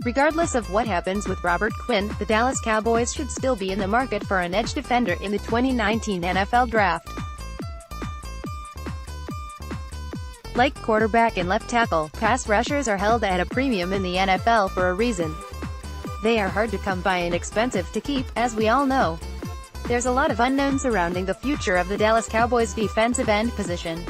Regardless of what happens with Robert Quinn, the Dallas Cowboys should still be in the market for an edge defender in the 2019 NFL Draft. Like quarterback and left tackle, pass rushers are held at a premium in the NFL for a reason. They are hard to come by and expensive to keep, as we all know. There's a lot of unknowns surrounding the future of the Dallas Cowboys defensive end position.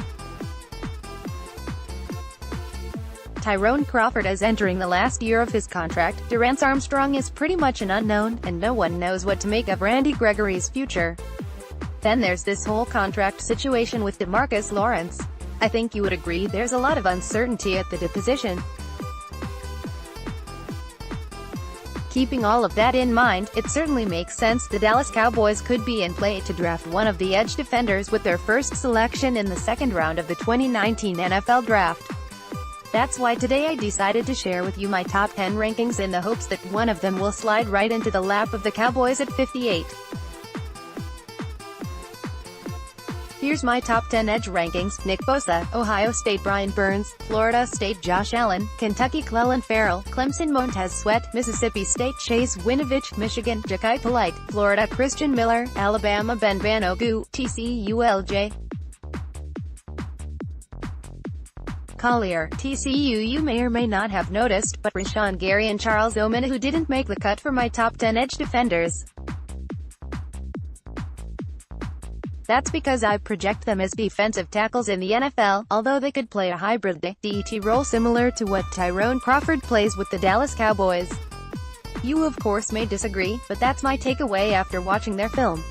Tyrone Crawford is entering the last year of his contract, Dorance Armstrong is pretty much an unknown, and no one knows what to make of Randy Gregory's future. Then there's this whole contract situation with DeMarcus Lawrence. I think you would agree there's a lot of uncertainty at the position. Keeping all of that in mind, it certainly makes sense the Dallas Cowboys could be in play to draft one of the edge defenders with their first selection in the second round of the 2019 NFL Draft. That's why today I decided to share with you my top 10 rankings in the hopes that one of them will slide right into the lap of the Cowboys at 58. Here's my top 10 edge rankings: Nick Bosa, Ohio State Brian Burns, Florida State Josh Allen, Kentucky Clelin Ferrell, Clemson Montez Sweat, Mississippi State Chase Winovich, Michigan Ja'Kai Polite, Florida Christian Miller, Alabama Ben Banogu, TCU LJ Collier, TCU. You may or may not have noticed, but Rashawn Gary and Charles Omenihu didn't make the cut for my top 10 edge defenders. That's because I project them as defensive tackles in the NFL, although they could play a hybrid DT role similar to what Tyrone Crawford plays with the Dallas Cowboys. You of course may disagree, but that's my takeaway after watching their film.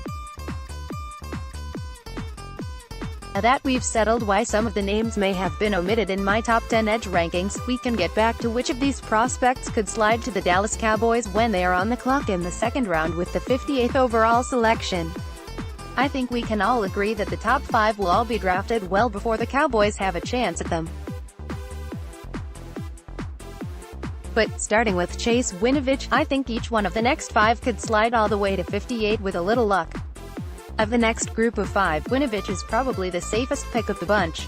Now that we've settled why some of the names may have been omitted in my top 10 edge rankings, we can get back to which of these prospects could slide to the Dallas Cowboys when they are on the clock in the second round with the 58th overall selection. I think we can all agree that the top 5 will all be drafted well before the Cowboys have a chance at them. But, starting with Chase Winovich, I think each one of the next 5 could slide all the way to 58 with a little luck. Of the next group of 5, Winovich is probably the safest pick of the bunch.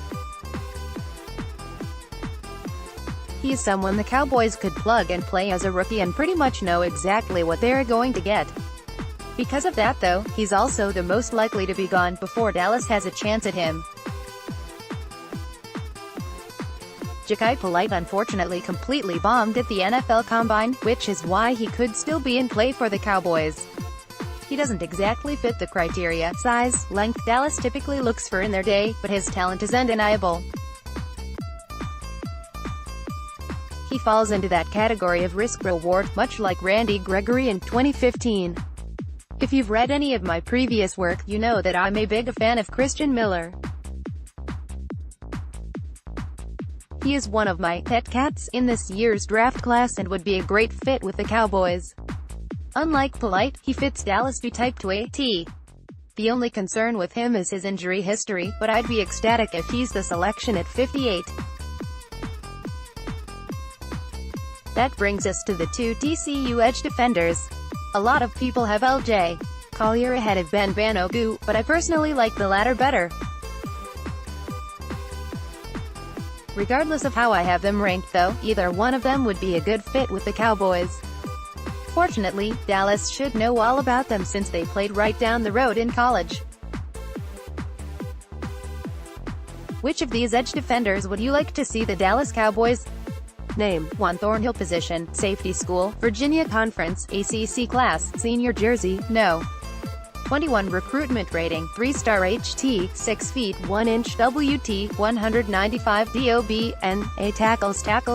He is someone the Cowboys could plug and play as a rookie and pretty much know exactly what they're going to get. Because of that though, he's also the most likely to be gone before Dallas has a chance at him. Ja'Kai Polite unfortunately completely bombed at the NFL Combine, which is why he could still be in play for the Cowboys. He doesn't exactly fit the criteria, size, length Dallas typically looks for in their day, but his talent is undeniable. He falls into that category of risk-reward, much like Randy Gregory in 2015. If you've read any of my previous work, you know that I'm a big fan of Christian Miller. He is one of my pet cats in this year's draft class and would be a great fit with the Cowboys. Unlike Polite, he fits Dallas B-type to a T. The only concern with him is his injury history, but I'd be ecstatic if he's the selection at 58. That brings us to the 2 TCU edge defenders. A lot of people have LJ Collier ahead of Ben Banogu, but I personally like the latter better. Regardless of how I have them ranked though, either one of them would be a good fit with the Cowboys. Fortunately, Dallas should know all about them since they played right down the road in college. Which of these edge defenders would you like to see the Dallas Cowboys? Name: 1 Thornhill position, safety school, Virginia Conference, ACC class, senior jersey, no. 21 recruitment rating, 3-star HT, 6 feet 1 inch WT, 195 DOB, NA tackles defint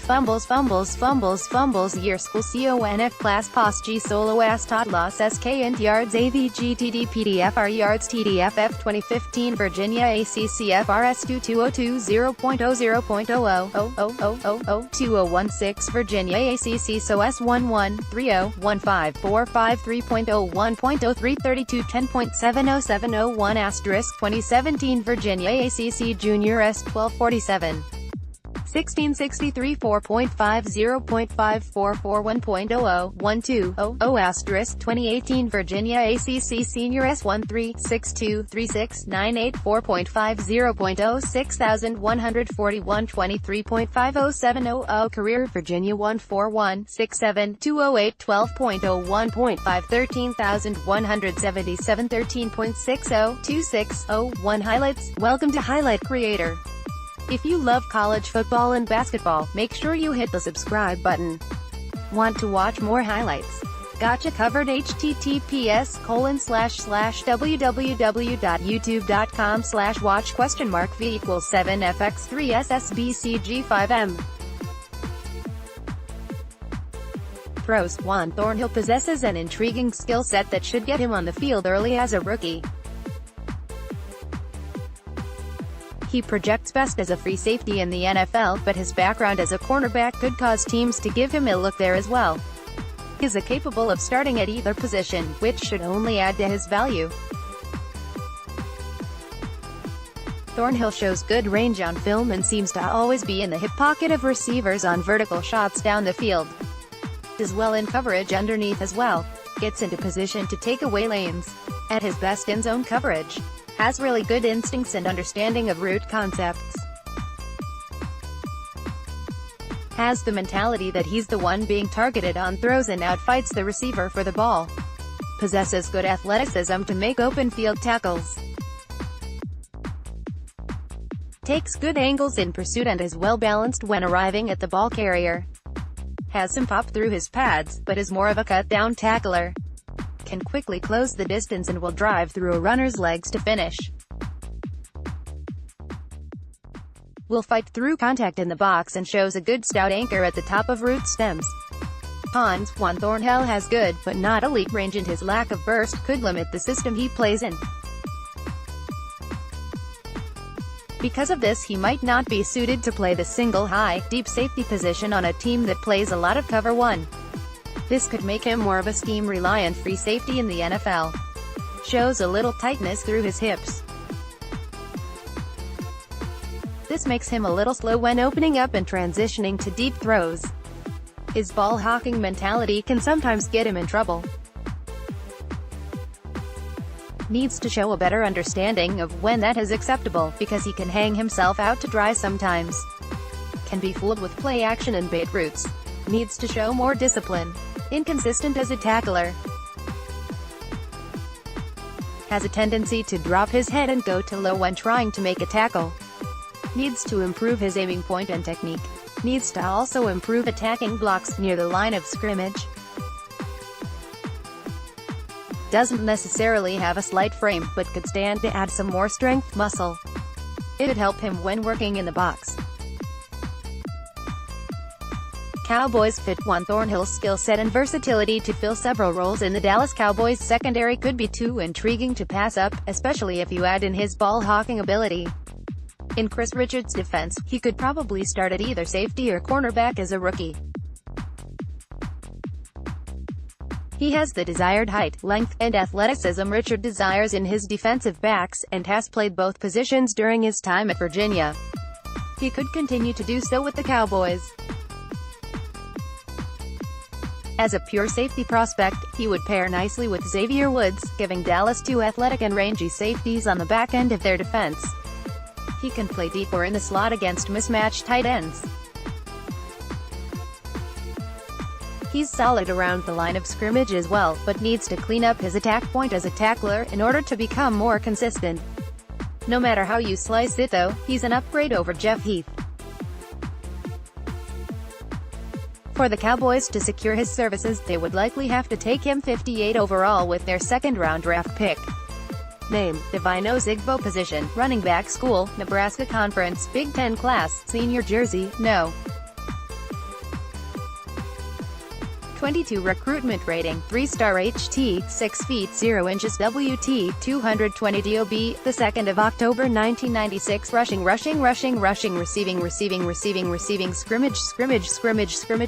fumbles year school CONF class pos G solo ass tot loss SK int yards AVG TD PDFR yards TDFF 2015 Virginia ACCF RS2202 0.00.00002016 Virginia ACC SOS 1130 1545.3.01.0332 10.707001 * 2017 Virginia ACC Junior S 1247 1663 4.50.5441.001200 * 2018 Virginia ACC Senior S13-62698.4.50.6141 Career Virginia 14167-208 12.01.5 13177 13.60 2601 Highlights. Welcome to Highlight Creator. If you love college football and basketball, make sure you hit the subscribe button. Want to watch more highlights? Gotcha covered. https://www.youtube.com/watch?v=7fx3ssbcg5m Pros. 1. Thornhill possesses an intriguing skill set that should get him on the field early as a rookie. He projects best as a free safety in the NFL, but his background as a cornerback could cause teams to give him a look there as well. He is capable of starting at either position, which should only add to his value. Thornhill shows good range on film and seems to always be in the hip pocket of receivers on vertical shots down the field. Does well in coverage underneath as well. Gets into position to take away lanes. At his best in zone coverage. Has really good instincts and understanding of route concepts. Has the mentality that he's the one being targeted on throws and outfights the receiver for the ball. Possesses good athleticism to make open field tackles. Takes good angles in pursuit and is well balanced when arriving at the ball carrier. Has some pop through his pads, but is more of a cut-down tackler. Can quickly close the distance and will drive through a runner's legs to finish. Will fight through contact in the box and shows a good stout anchor at the top of route stems. Cons. 1. Thornhill has good, but not elite range, and his lack of burst could limit the system he plays in. Because of this, he might not be suited to play the single high, deep safety position on a team that plays a lot of cover 1. This could make him more of a scheme-reliant free safety in the NFL. Shows a little tightness through his hips. This makes him a little slow when opening up and transitioning to deep throws. His ball-hawking mentality can sometimes get him in trouble. Needs to show a better understanding of when that is acceptable, because he can hang himself out to dry sometimes. Can be fooled with play action and bait routes. Needs to show more discipline. Inconsistent as a tackler. Has a tendency to drop his head and go too low when trying to make a tackle. Needs to improve his aiming point and technique. Needs to also improve attacking blocks near the line of scrimmage. Doesn't necessarily have a slight frame, but could stand to add some more strength muscle. It'd help him when working in the box. Cowboys fit. 1. Thornhill's skill set and versatility to fill several roles in the Dallas Cowboys secondary could be too intriguing to pass up, especially if you add in his ball-hawking ability. In Chris Richards' defense, he could probably start at either safety or cornerback as a rookie. He has the desired height, length, and athleticism Richard desires in his defensive backs, and has played both positions during his time at Virginia. He could continue to do so with the Cowboys. As a pure safety prospect, he would pair nicely with Xavier Woods, giving Dallas 2 athletic and rangy safeties on the back end of their defense. He can play deep or in the slot against mismatched tight ends. He's solid around the line of scrimmage as well, but needs to clean up his attack point as a tackler in order to become more consistent. No matter how you slice it though, he's an upgrade over Jeff Heath. For the Cowboys to secure his services, they would likely have to take him 58 overall with their second-round draft pick. Name: Divine Ozigbo. Position: running back. School: Nebraska Conference, Big Ten class, senior jersey, no. 22 recruitment rating, 3-star HT, 6 feet 0 inches WT, 220 DOB, the 2nd of October 1996. Rushing, receiving, scrimmage,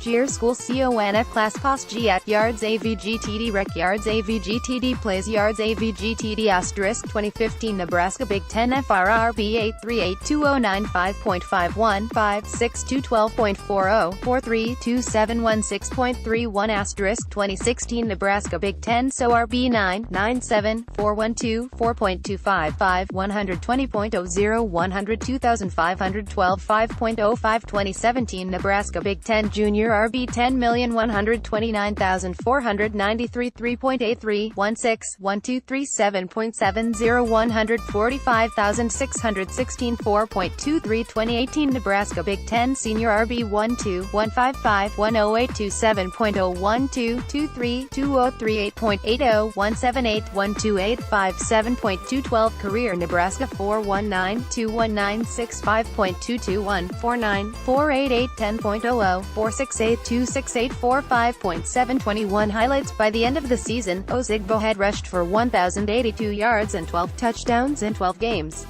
year, school, CONF, class, post, G at yards, AVGTD, rec yards, AVGTD, plays yards, AVGTD, asterisk, 2015 Nebraska Big Ten FRRB 8382095.51, 56212.40, 4327116.31, asterisk, 2016 Nebraska Big Ten SORB 9974124.255, 120.00, 102,512, 5.05, 2017 Nebraska Big Ten Junior RB 10,129,493, 3.83, 161237.70, 145,616, 4.23, 2018 Nebraska Big Ten Senior RB 12155, 10827.012, 23, 2038.80, 1781285, career Nebraska 4192196.5.221, 4948810.00, 4682684.5.721. Highlights. By the end of the season, Ozigbo had rushed for 1,082 yards and 12 touchdowns in 12 games.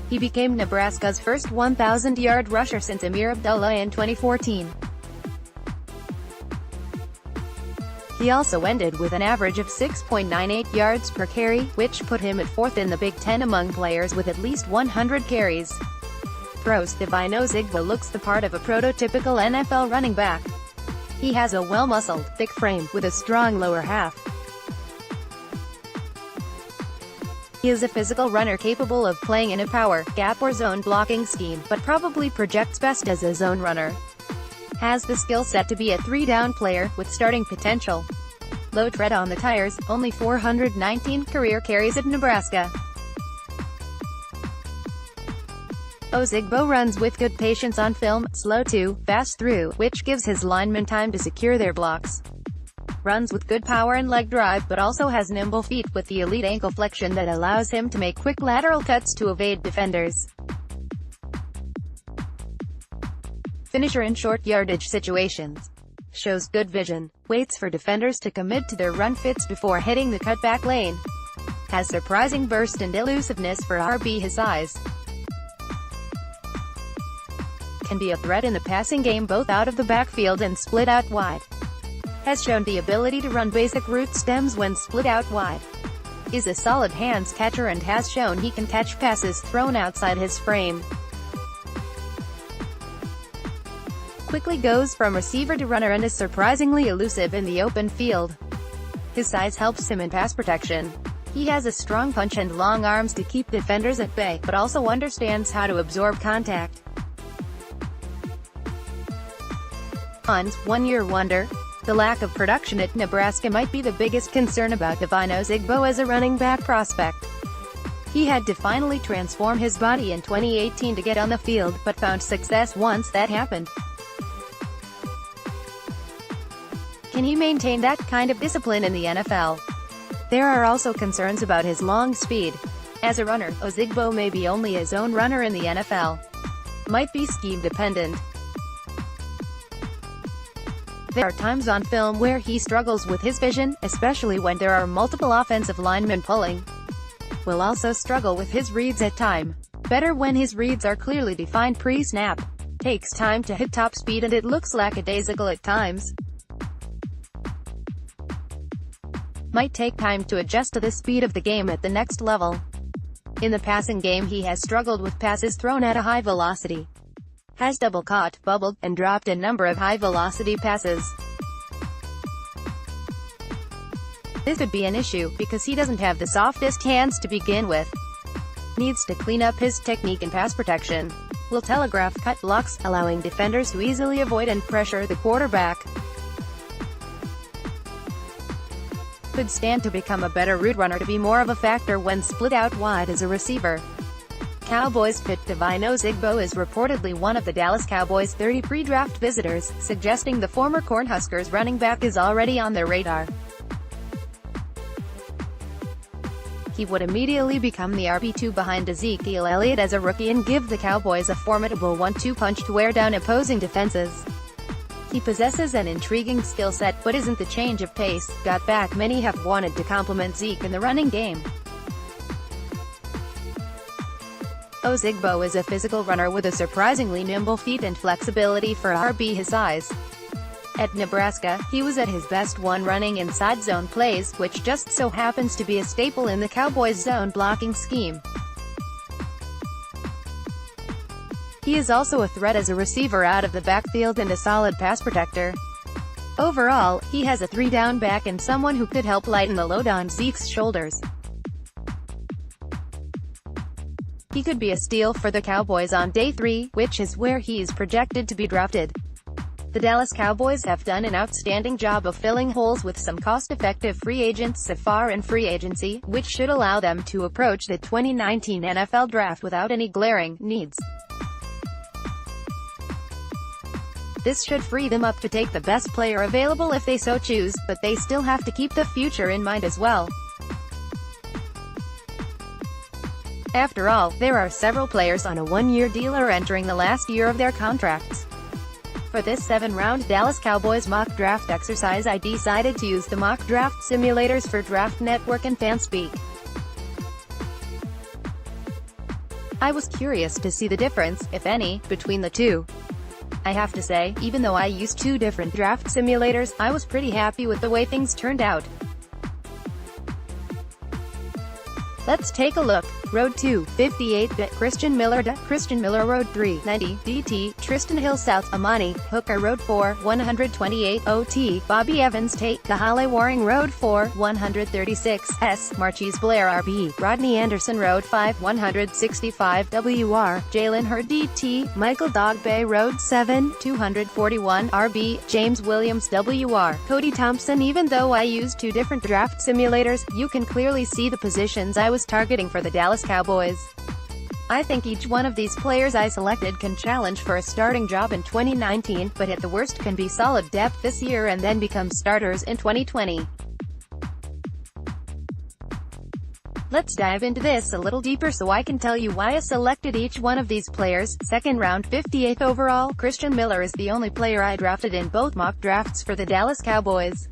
He became Nebraska's first 1,000-yard rusher since Amir Abdullah in 2014. He also ended with an average of 6.98 yards per carry, which put him at 4th in the Big Ten among players with at least 100 carries. Throws. Tyrone Ozigbo looks the part of a prototypical NFL running back. He has a well-muscled, thick frame, with a strong lower half. He is a physical runner capable of playing in a power, gap or zone blocking scheme, but probably projects best as a zone runner. Has the skill set to be a 3-down player, with starting potential. Low tread on the tires, only 419 career carries at Nebraska. Ozigbo runs with good patience on film, slow to, fast through, which gives his linemen time to secure their blocks. Runs with good power and leg drive, but also has nimble feet with the elite ankle flexion that allows him to make quick lateral cuts to evade defenders. Finisher in short yardage situations. Shows good vision. Waits for defenders to commit to their run fits before hitting the cutback lane. Has surprising burst and elusiveness for RB his size. Can be a threat in the passing game both out of the backfield and split out wide. Has shown the ability to run basic route stems when split out wide. Is a solid hands catcher and has shown he can catch passes thrown outside his frame. Quickly goes from receiver to runner and is surprisingly elusive in the open field. His size helps him in pass protection. He has a strong punch and long arms to keep defenders at bay, but also understands how to absorb contact. Cons. One-year wonder. The lack of production at Nebraska might be the biggest concern about Tyrone Ozigbo as a running back prospect. He had to finally transform his body in 2018 to get on the field, but found success once that happened. Can he maintain that kind of discipline in the NFL? There are also concerns about his long speed. As a runner, Ozigbo may be only a zone runner in the NFL. Might be scheme-dependent. There are times on film where he struggles with his vision, especially when there are multiple offensive linemen pulling. Will also struggle with his reads at time. Better when his reads are clearly defined pre-snap. Takes time to hit top speed and it looks lackadaisical at times. Might take time to adjust to the speed of the game at the next level. In the passing game he has struggled with passes thrown at a high velocity. Has double caught, bubbled, and dropped a number of high-velocity passes. This could be an issue, because he doesn't have the softest hands to begin with. Needs to clean up his technique and pass protection. Will telegraph cut blocks, allowing defenders to easily avoid and pressure the quarterback. Could stand to become a better route runner to be more of a factor when split out wide as a receiver. Cowboys fit. Tyrone Ozigbo is reportedly one of the Dallas Cowboys' 30 pre-draft visitors, suggesting the former Cornhuskers running back is already on their radar. He would immediately become the RB2 behind Ezekiel Elliott as a rookie and give the Cowboys a formidable 1-2 punch to wear down opposing defenses. He possesses an intriguing skill set, but isn't the change of pace got back many have wanted to complement Zeke in the running game. Ozigbo is a physical runner with a surprisingly nimble feet and flexibility for RB his size. At Nebraska, he was at his best when running inside zone plays, which just so happens to be a staple in the Cowboys' zone blocking scheme. He is also a threat as a receiver out of the backfield and a solid pass protector. Overall, he has a three-down back and someone who could help lighten the load on Zeke's shoulders. He could be a steal for the Cowboys on day 3, which is where he's projected to be drafted. The Dallas Cowboys have done an outstanding job of filling holes with some cost-effective free agents so far in free agency, which should allow them to approach the 2019 NFL Draft without any glaring needs. This should free them up to take the best player available if they so choose, but they still have to keep the future in mind as well. After all, there are several players on a one-year deal or entering the last year of their contracts. For this 7-round Dallas Cowboys mock draft exercise, I decided to use the mock draft simulators for Draft Network and FanSpeak. I was curious to see the difference, if any, between the two. I have to say, even though I used 2 different draft simulators, I was pretty happy with the way things turned out. Let's take a look. Road 2, 58, Christian Miller, Christian Miller. Road 3, 90, DT, Tristan Hill South, Amani, Hooker. Road 4, 128, OT, Bobby Evans, Tate, Kahale Warring. Road 4, 136, S, Marquise Blair, RB, Rodney Anderson. Road 5, 165, WR, Jalen Hurd, DT, Michael Dogbe. Road 7, 241, RB, James Williams, WR, Cody Thompson. Even though I used 2 different draft simulators, you can clearly see the positions I was targeting for the Dallas Cowboys. I think each one of these players I selected can challenge for a starting job in 2019, but at the worst can be solid depth this year and then become starters in 2020. Let's dive into this a little deeper so I can tell you why I selected each one of these players. Second round, 58th overall, Christian Miller is the only player I drafted in both mock drafts for the Dallas Cowboys.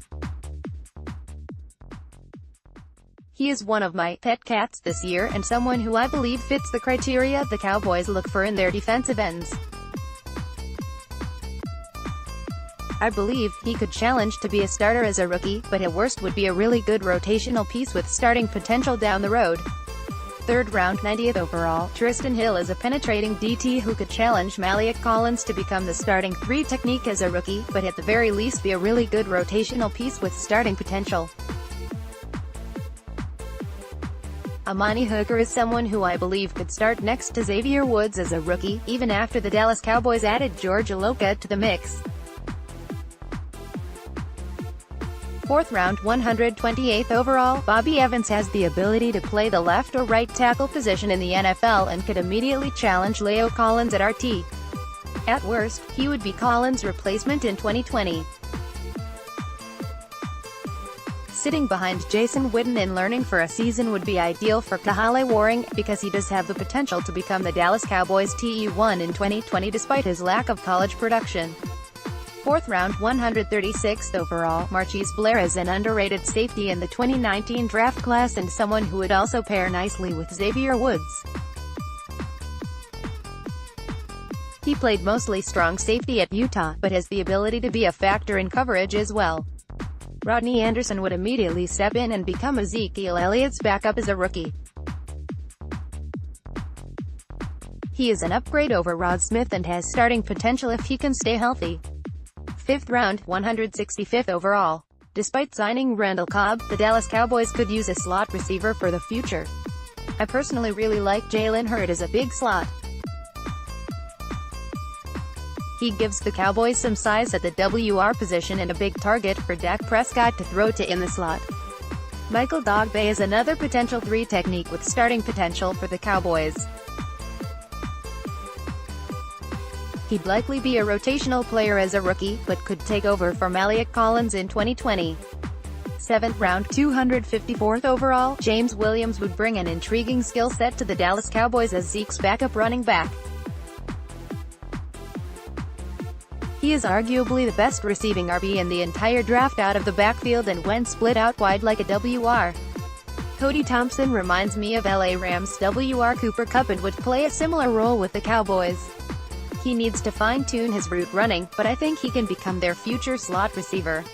He is one of my pet cats this year and someone who I believe fits the criteria the Cowboys look for in their defensive ends. I believe he could challenge to be a starter as a rookie, but at worst would be a really good rotational piece with starting potential down the road. Third round, 90th overall, Tristan Hill is a penetrating DT who could challenge Malik Collins to become the starting 3 technique as a rookie, but at the very least be a really good rotational piece with starting potential. Amani Hooker is someone who I believe could start next to Xavier Woods as a rookie, even after the Dallas Cowboys added George Iloka to the mix. Fourth round, 128th overall, Bobby Evans has the ability to play the left or right tackle position in the NFL and could immediately challenge Leo Collins at RT. At worst, he would be Collins' replacement in 2020. Sitting behind Jason Witten and learning for a season would be ideal for Kahale Warring, because he does have the potential to become the Dallas Cowboys' TE1 in 2020 despite his lack of college production. Fourth round, 136th overall, Marquise Blair is an underrated safety in the 2019 draft class and someone who would also pair nicely with Xavier Woods. He played mostly strong safety at Utah, but has the ability to be a factor in coverage as well. Rodney Anderson would immediately step in and become Ezekiel Elliott's backup as a rookie. He is an upgrade over Rod Smith and has starting potential if he can stay healthy. Fifth round, 165th overall. Despite signing Randall Cobb, the Dallas Cowboys could use a slot receiver for the future. I personally really like Jalen Hurd as a big slot. He gives the Cowboys some size at the WR position and a big target for Dak Prescott to throw to in the slot. Michael Dogbe is another potential 3 technique with starting potential for the Cowboys. He'd likely be a rotational player as a rookie, but could take over for Malik Collins in 2020. 7th round, 254th overall, James Williams would bring an intriguing skill set to the Dallas Cowboys as Zeke's backup running back. He is arguably the best receiving RB in the entire draft out of the backfield and when split out wide like a WR. Cody Thompson reminds me of LA Rams WR Cooper Kupp and would play a similar role with the Cowboys. He needs to fine-tune his route running, but I think he can become their future slot receiver.